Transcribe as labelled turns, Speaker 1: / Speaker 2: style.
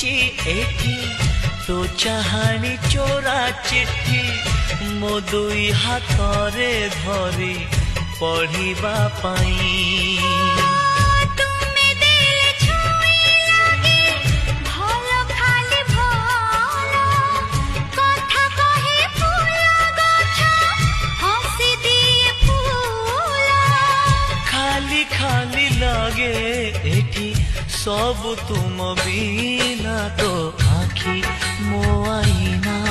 Speaker 1: लिखिची एठी तो चाहानी चोरा चिट्ठी मो दुई हाथरे धरी पढ़िबा पाई। खाली लगे एठी सब तुम बिना तो आखी मो आईना।